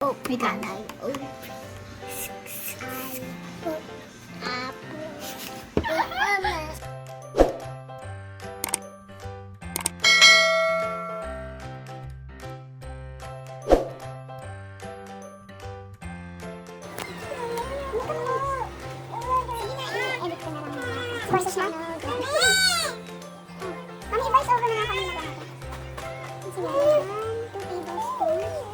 Oh, wait lang. Oh. Versus na? Mami, i-voice over na nga kami na natin. Sige, 1, 2 tablespoons.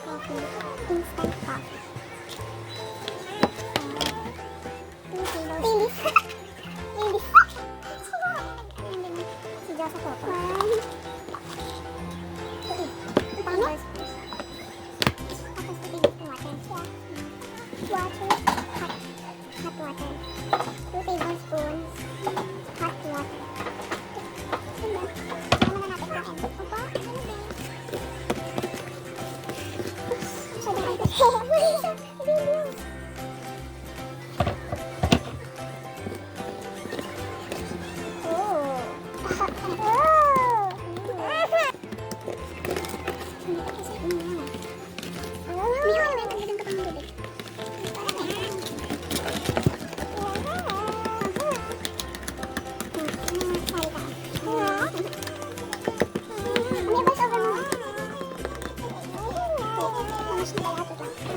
Coffee. Instant coffee. 2 tablespoons. Lilis. Si Josa po. 1. 2 tablespoons. Tapos 2 tablespoons water. Water. Hot water. 2 tablespoons hot water. Sige. Kaya na natin kain. Opo. Siya na ito.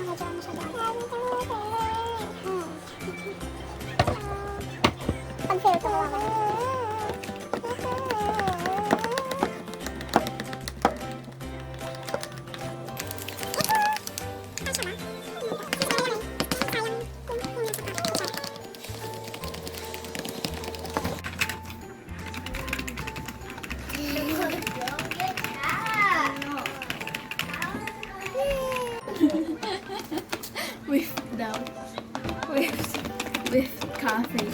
Oh. With coffee.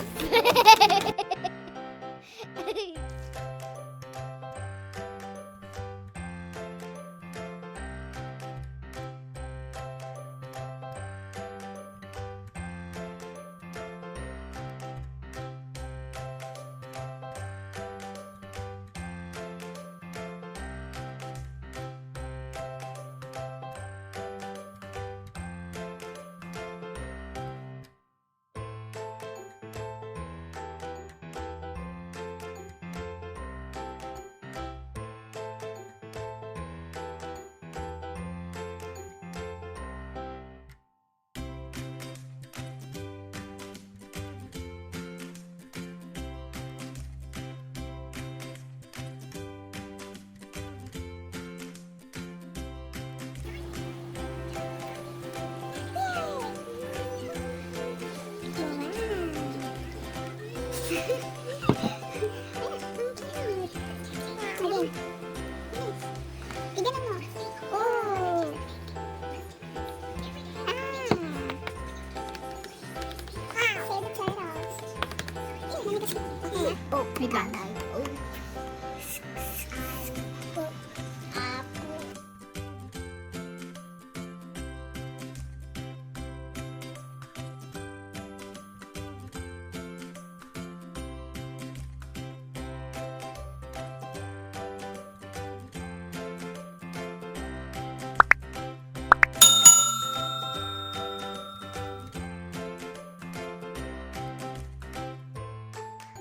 Oh, wait lang.